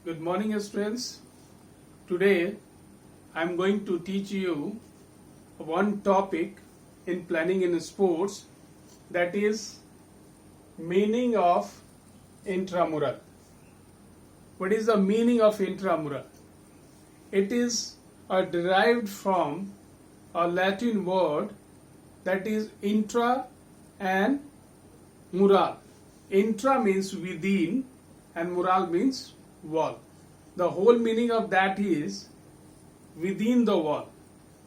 Good morning, students. Today I am going to teach you one topic in planning in sports, that is meaning of intramural. What is the meaning of intramural? It is derived from a Latin word that is intra and mural. Intra means within and mural means wall. The whole meaning of that is within the wall.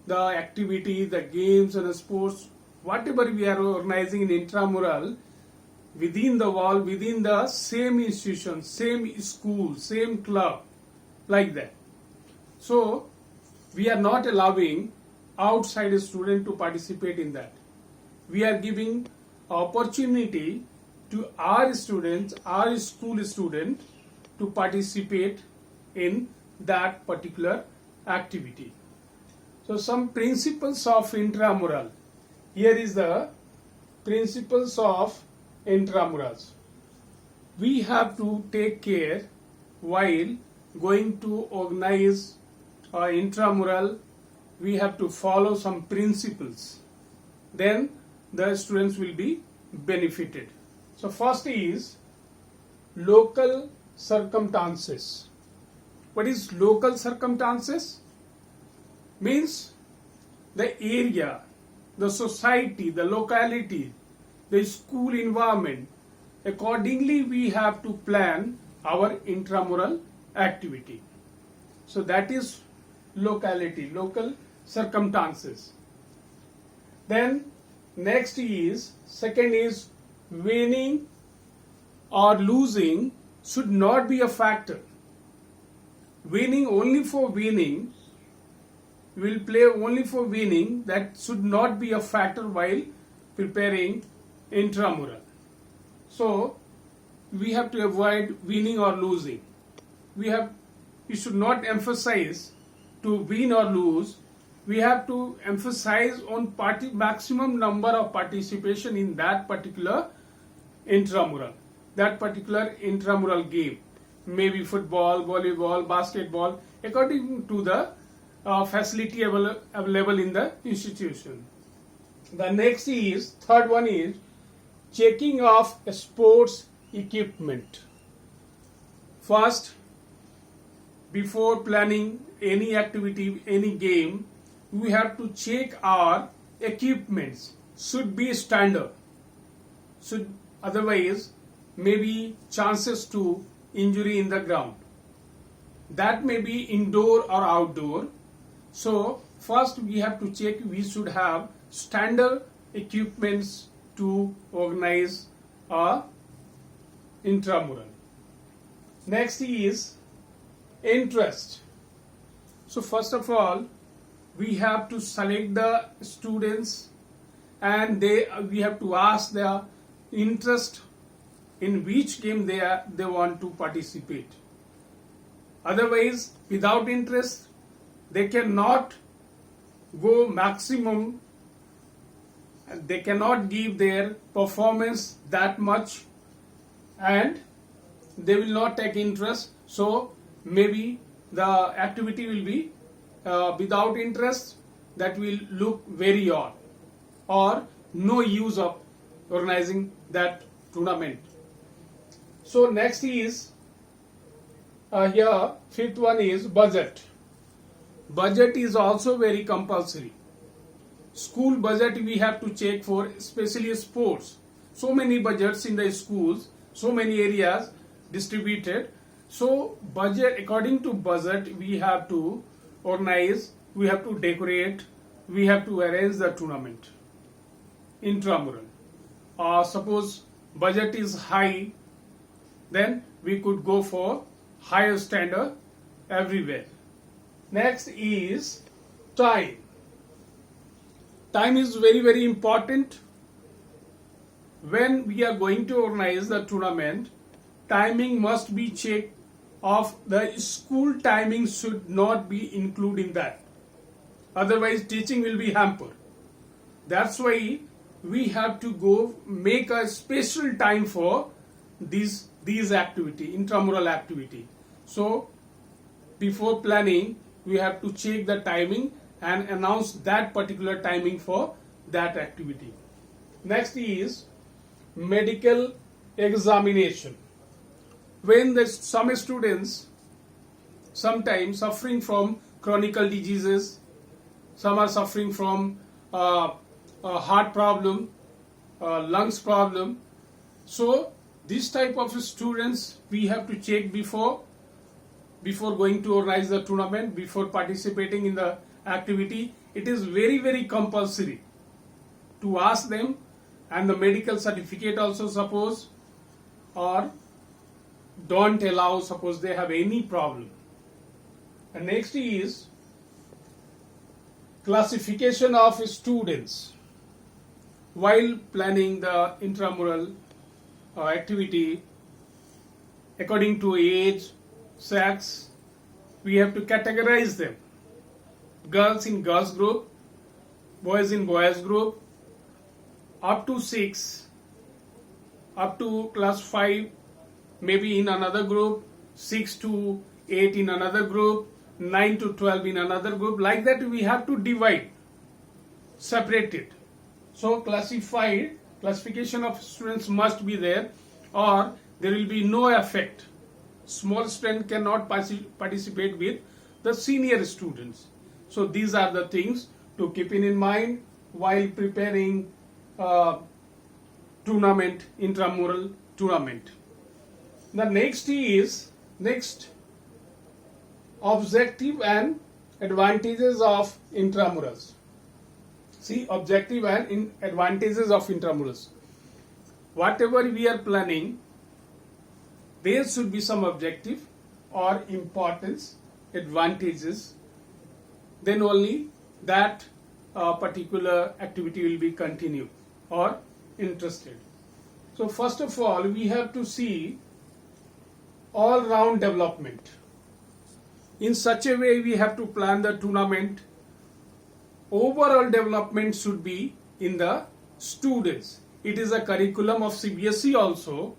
The activity, the games and the sports, whatever we are organizing in intramural, within the wall, within the same institution, same school, same club, like that. So we are not allowing outside student to participate in that. We are giving opportunity to our students, our school student, to participate in that particular activity. So some principles of intramural. Here is the principles of intramurals. We have to take care while going to organize intramural. We have to follow some principles. Then the students will be benefited. So first is local circumstances. What is local circumstances? Means the area, the society, the locality, the school environment. Accordingly, we have to plan our intramural activity. So that is locality, local circumstances. Then next is, second is winning or losing should not be a factor. Winning only for winning, will play only for winning, that should not be a factor while preparing intramural. So we have to avoid winning or losing. We should not emphasize to win or lose. We have to emphasize on maximum number of participation in that particular intramural, that particular intramural game, maybe football, volleyball, basketball, according to the facility available in the institution. The next is, third one is checking of sports equipment. First, before planning any activity, any game, we have to check our equipments should be standard. Otherwise, maybe chances to injury in the ground. That may be indoor or outdoor. So first we have to check we should have standard equipments to organize a intramural. Next is interest. So first of all, we have to select the students and we have to ask their interest in which game they want to participate. Otherwise, without interest, they cannot go maximum, they cannot give their performance that much and they will not take interest. So maybe the activity will be without interest, that will look very odd or no use of organizing that tournament. So next is here, fifth one is budget. Budget is also very compulsory. School budget we have to check for, especially sports. So many budgets in the schools, so many areas distributed. So budget, according to budget, we have to organize, we have to decorate, we have to arrange the tournament, intramural. Suppose budget is high, then we could go for higher standard everywhere. Next is time. Time is very, very important. When we are going to organize the tournament, timing must be checked of the school timing should not be included in that. Otherwise, teaching will be hampered. That's why we have to go make a special time for these activity, intramural activity. So before planning, we have to check the timing and announce that particular timing for that activity. Next is medical examination. When some students sometimes suffering from chronic diseases, some are suffering from a heart problem, lungs problem. So this type of students we have to check before going to organize the tournament, before participating in the activity. It is very compulsory to ask them, and the medical certificate also, suppose, or don't allow, suppose they have any problem. And next is classification of students. While planning the intramural activity, according to age, sex, we have to categorize them. Girls in girls group, boys in boys group, up to 6, up to class 5, maybe in another group, 6 to 8 in another group, 9 to 12 in another group. Like that we have to divide, separate it. So classification of students must be there, or there will be no effect. Small student cannot participate with the senior students. So these are the things to keep in mind while preparing tournament, intramural tournament. The next is objective and advantages of intramurals. See, objective and advantages of intramurals. Whatever we are planning, there should be some objective or importance, advantages. Then only that particular activity will be continued or interested. So first of all, we have to see all-round development. In such a way, we have to plan the tournament. Overall development should be in the students. It is a curriculum of CBSE also.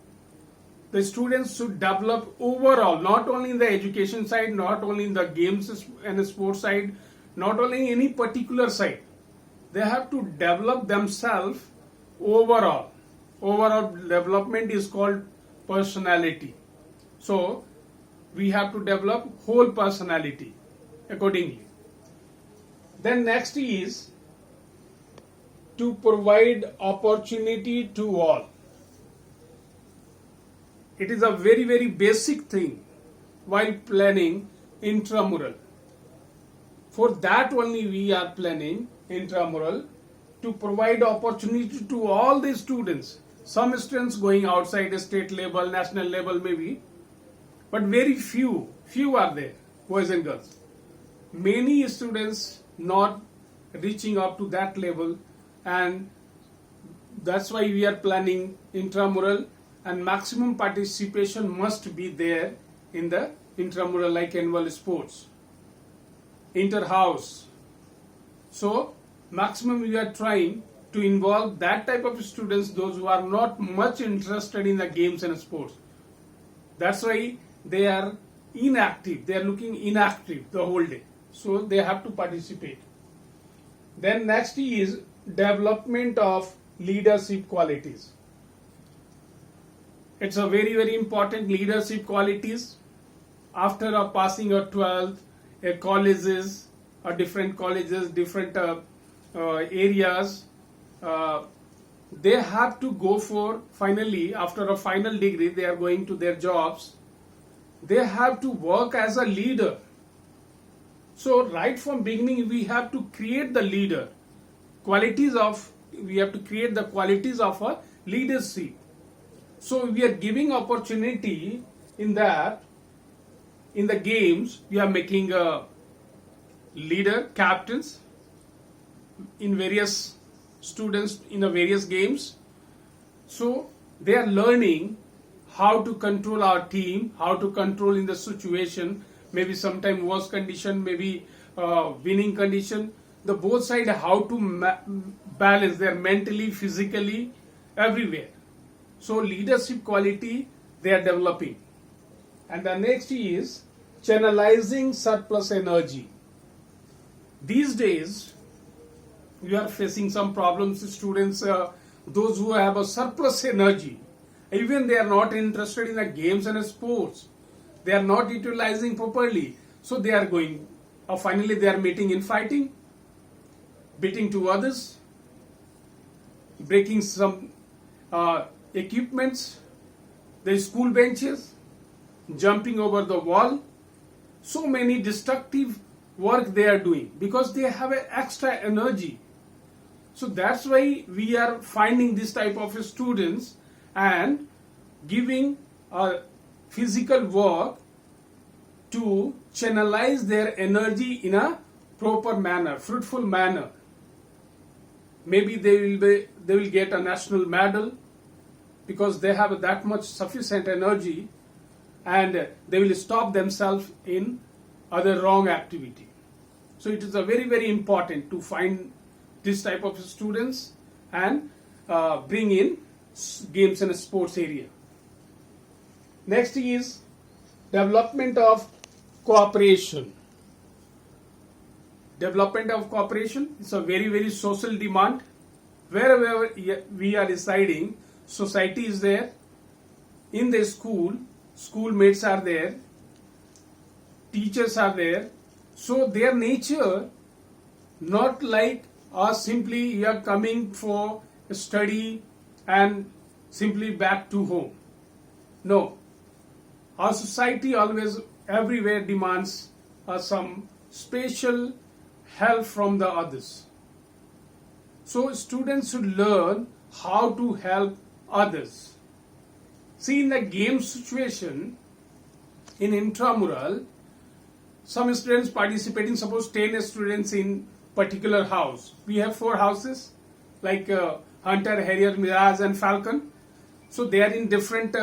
The students should develop overall, not only in the education side, not only in the games and sports side, not only in any particular side. They have to develop themselves overall. Overall development is called personality. So we have to develop whole personality accordingly. Then next is to provide opportunity to all. It is a very basic thing while planning intramural. For that only we are planning intramural, to provide opportunity to all the students. Some students going outside the state level, national level maybe, but very few are there, boys and girls. Many students not reaching up to that level, and that's why we are planning intramural, and maximum participation must be there in the intramural, like annual sports, inter-house. So maximum we are trying to involve that type of students, those who are not much interested in the games and sports. That's why they are inactive, they are looking inactive the whole day. So they have to participate. Then next is development of leadership qualities. It's a very important leadership qualities. After passing a 12th, colleges, different colleges, different areas, they have to go for, finally after a final degree they are going to their jobs, they have to work as a leader. So right from beginning we have to create the leader we have to create the qualities of a leadership. So we are giving opportunity in that. In the games we are making a leader, captains in various students in the various games. So they are learning how to control our team, how to control in the situation, maybe sometime worse condition, maybe winning condition. The both side, how to balance their mentally, physically, everywhere. So leadership quality they are developing. And the next is channelizing surplus energy. These days, we are facing some problems, students, those who have a surplus energy, even they are not interested in the games and sports. They are not utilizing properly. So they are going, finally they are meeting in fighting, beating to others, breaking some equipments, the school benches, jumping over the wall. So many destructive work they are doing because they have an extra energy. So that's why we are finding this type of students and giving physical work to channelize their energy in a proper manner, fruitful manner. Maybe they will get a national medal because they have that much sufficient energy, and they will stop themselves in other wrong activity. So it is a very, very important to find this type of students and bring in games and sports area. Next is development of cooperation. Development of cooperation is a very, very social demand. Wherever we are residing, society is there. In the school, schoolmates are there, teachers are there. So their nature, not like us simply you are coming for study and simply back to home. No, our society always everywhere demands some special help from the others. So students should learn how to help others. See, in the game situation in Intramural, some students participating, suppose 10 students in particular house. We have 4 houses like Hunter, Harrier, Mirage and Falcon. So they are in different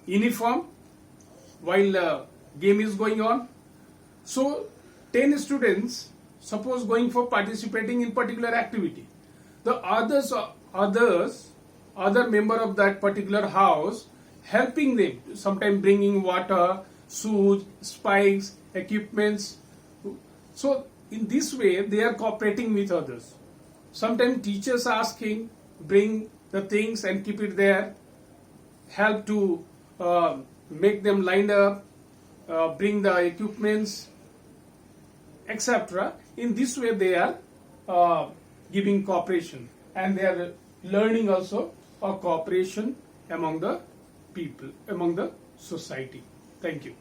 uniform while game is going on. So 10 students suppose going for participating in particular activity. The other member of that particular house helping them, sometimes bringing water, shoes, spikes, equipments. So in this way they are cooperating with others. Sometimes teachers asking, bring the things and keep it there, help to make them lined up, bring the equipments, etc. In this way they are giving cooperation, and they are learning also a cooperation among the people, among the society. Thank you.